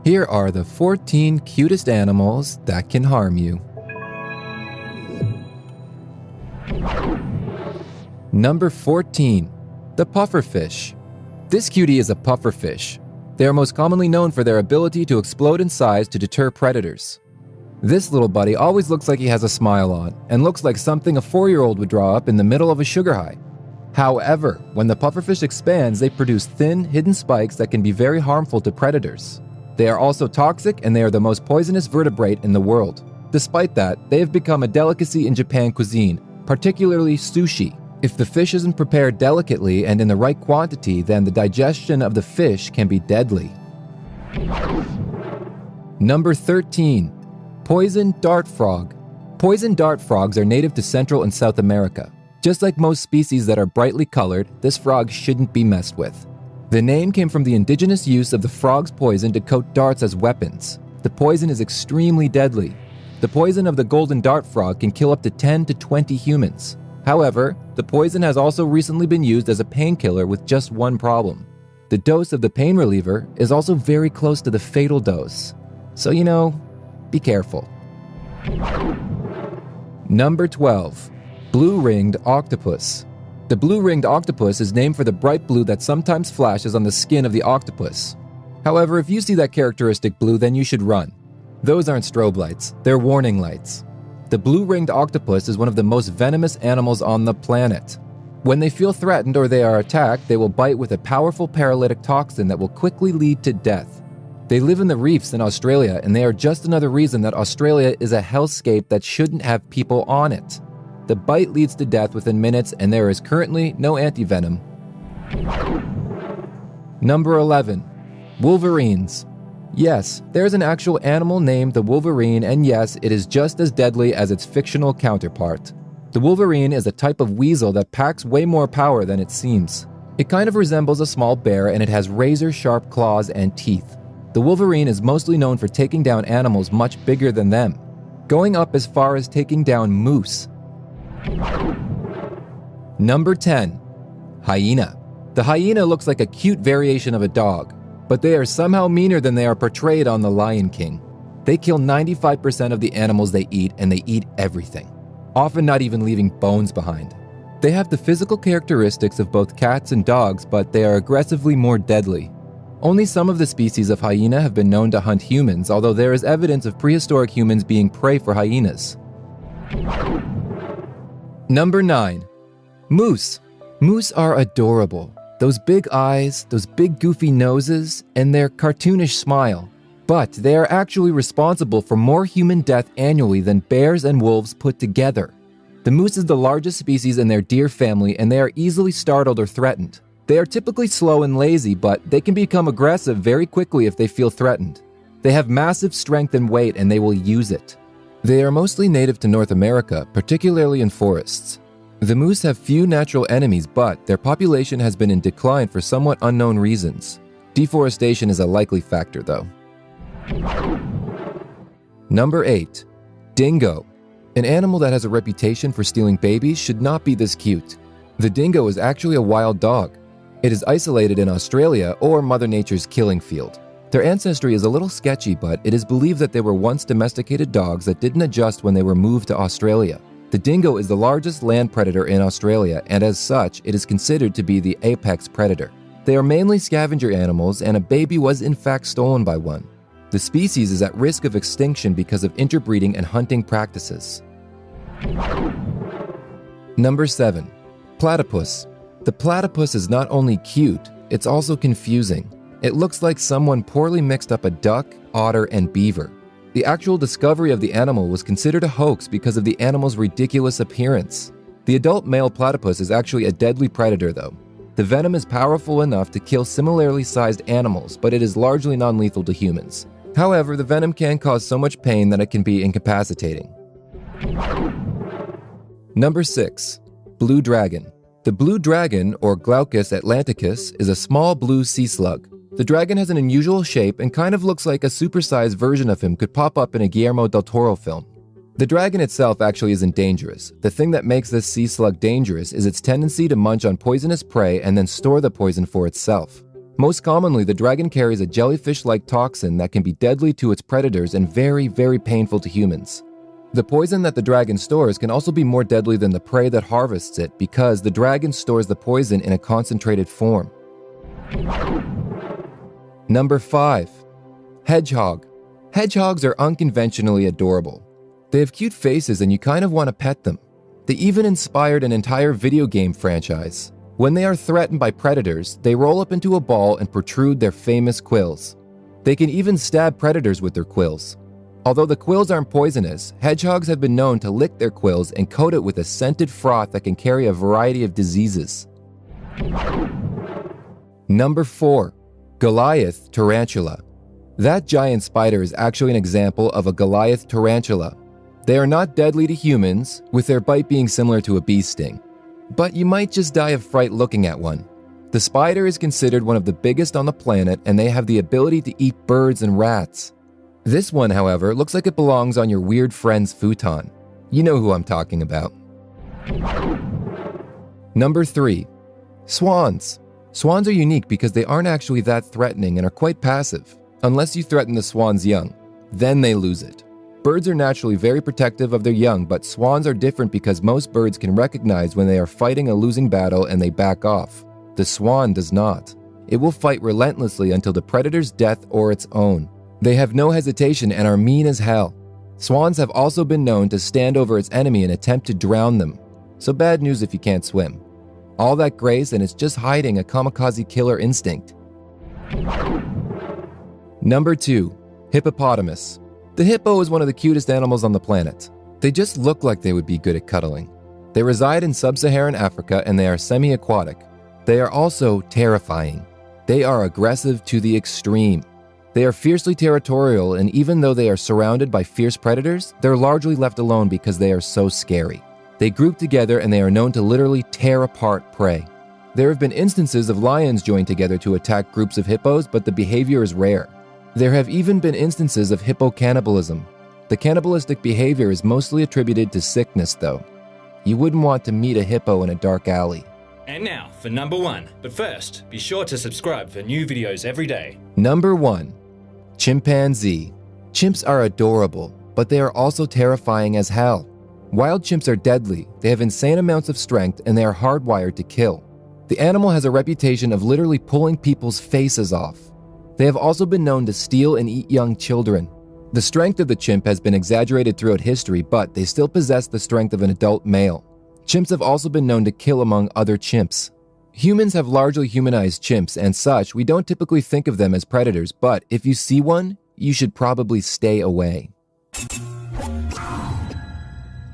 Here are the 14 cutest animals that can harm you. Number 14. The pufferfish. This cutie is a pufferfish. They are most commonly known for their ability to explode in size to deter predators. This little buddy always looks like he has a smile on and looks like something a 4-year-old would draw up in the middle of a sugar high. However, when the pufferfish expands, they produce thin, hidden spikes that can be very harmful to predators. They are also toxic and they are the most poisonous vertebrate in the world. Despite that, they have become a delicacy in Japan cuisine, particularly sushi. If the fish isn't prepared delicately and in the right quantity, then the digestion of the fish can be deadly. Number 13. Poison dart frog. Poison dart frogs are native to Central and South America. Just like most species that are brightly colored, this frog shouldn't be messed with. The name came from the indigenous use of the frog's poison to coat darts as weapons. The poison is extremely deadly. The poison of the golden dart frog can kill up to 10 to 20 humans. However, the poison has also recently been used as a painkiller with just one problem. The dose of the pain reliever is also very close to the fatal dose. So, be careful. Number 12. Blue-ringed octopus. The blue-ringed octopus is named for the bright blue that sometimes flashes on the skin of the octopus. However, if you see that characteristic blue, then you should run. Those aren't strobe lights, they're warning lights. The blue-ringed octopus is one of the most venomous animals on the planet. When they feel threatened or they are attacked, they will bite with a powerful paralytic toxin that will quickly lead to death. They live in the reefs in Australia, and they are just another reason that Australia is a hellscape that shouldn't have people on it. The bite leads to death within minutes, and there is currently no antivenom. Number 11. Wolverines. Yes, there is an actual animal named the wolverine, and yes, it is just as deadly as its fictional counterpart. The wolverine is a type of weasel that packs way more power than it seems. It kind of resembles a small bear, and it has razor-sharp claws and teeth. The wolverine is mostly known for taking down animals much bigger than them, going up as far as taking down moose. Number 10. Hyena. The hyena looks like a cute variation of a dog, but they are somehow meaner than they are portrayed on The Lion King. They kill 95% of the animals they eat, and they eat everything, often not even leaving bones behind. They have the physical characteristics of both cats and dogs, but they are aggressively more deadly. Only some of the species of hyena have been known to hunt humans, although there is evidence of prehistoric humans being prey for hyenas. Number 9. Moose. Moose are adorable. Those big eyes, those big goofy noses, and their cartoonish smile. But they are actually responsible for more human death annually than bears and wolves put together. The moose is the largest species in their deer family, and they are easily startled or threatened. They are typically slow and lazy, but they can become aggressive very quickly if they feel threatened. They have massive strength and weight, and they will use it. They are mostly native to North America, particularly in forests. The moose have few natural enemies, but their population has been in decline for somewhat unknown reasons. Deforestation is a likely factor, though. Number 8. Dingo. An animal that has a reputation for stealing babies should not be this cute. The dingo is actually a wild dog. It is isolated in Australia, or Mother Nature's killing field. Their ancestry is a little sketchy, but it is believed that they were once domesticated dogs that didn't adjust when they were moved to Australia. The dingo is the largest land predator in Australia, and as such, it is considered to be the apex predator. They are mainly scavenger animals, and a baby was in fact stolen by one. The species is at risk of extinction because of interbreeding and hunting practices. Number 7. Platypus. The platypus is not only cute, it's also confusing. It looks like someone poorly mixed up a duck, otter, and beaver. The actual discovery of the animal was considered a hoax because of the animal's ridiculous appearance. The adult male platypus is actually a deadly predator, though. The venom is powerful enough to kill similarly sized animals, but it is largely non-lethal to humans. However, the venom can cause so much pain that it can be incapacitating. Number 6. Blue dragon. The blue dragon, or Glaucus atlanticus, is a small blue sea slug. The dragon has an unusual shape and kind of looks like a supersized version of him could pop up in a Guillermo del Toro film. The dragon itself actually isn't dangerous. The thing that makes this sea slug dangerous is its tendency to munch on poisonous prey and then store the poison for itself. Most commonly, the dragon carries a jellyfish-like toxin that can be deadly to its predators and very, very painful to humans. The poison that the dragon stores can also be more deadly than the prey that harvests it because the dragon stores the poison in a concentrated form. Number 5. Hedgehog. Hedgehogs are unconventionally adorable. They have cute faces and you kind of want to pet them. They even inspired an entire video game franchise. When they are threatened by predators, they roll up into a ball and protrude their famous quills. They can even stab predators with their quills. Although the quills aren't poisonous, hedgehogs have been known to lick their quills and coat it with a scented froth that can carry a variety of diseases. Number 4. Goliath tarantula. That giant spider is actually an example of a Goliath tarantula. They are not deadly to humans, with their bite being similar to a bee sting. But you might just die of fright looking at one. The spider is considered one of the biggest on the planet and they have the ability to eat birds and rats. This one, however, looks like it belongs on your weird friend's futon. You know who I'm talking about. Number 3. Swans. Swans are unique because they aren't actually that threatening and are quite passive, unless you threaten the swan's young. Then they lose it. Birds are naturally very protective of their young, but swans are different because most birds can recognize when they are fighting a losing battle and they back off. The swan does not. It will fight relentlessly until the predator's death or its own. They have no hesitation and are mean as hell. Swans have also been known to stand over its enemy and attempt to drown them. So bad news if you can't swim. All that grace and it's just hiding a kamikaze killer instinct. Number 2. Hippopotamus. The hippo is one of the cutest animals on the planet. They just look like they would be good at cuddling. They reside in sub-Saharan Africa and they are semi-aquatic. They are also terrifying. They are aggressive to the extreme. They are fiercely territorial, and even though they are surrounded by fierce predators, they're largely left alone because they are so scary. They group together and they are known to literally tear apart prey. There have been instances of lions join together to attack groups of hippos, but the behavior is rare. There have even been instances of hippo cannibalism. The cannibalistic behavior is mostly attributed to sickness, though. You wouldn't want to meet a hippo in a dark alley. And now for number 1. But first, be sure to subscribe for new videos every day. Number 1. Chimpanzee. Chimps are adorable, but they are also terrifying as hell. Wild chimps are deadly, they have insane amounts of strength, and they are hardwired to kill. The animal has a reputation of literally pulling people's faces off. They have also been known to steal and eat young children. The strength of the chimp has been exaggerated throughout history, but they still possess the strength of an adult male. Chimps have also been known to kill among other chimps. Humans have largely humanized chimps, and such, we don't typically think of them as predators, but if you see one, you should probably stay away.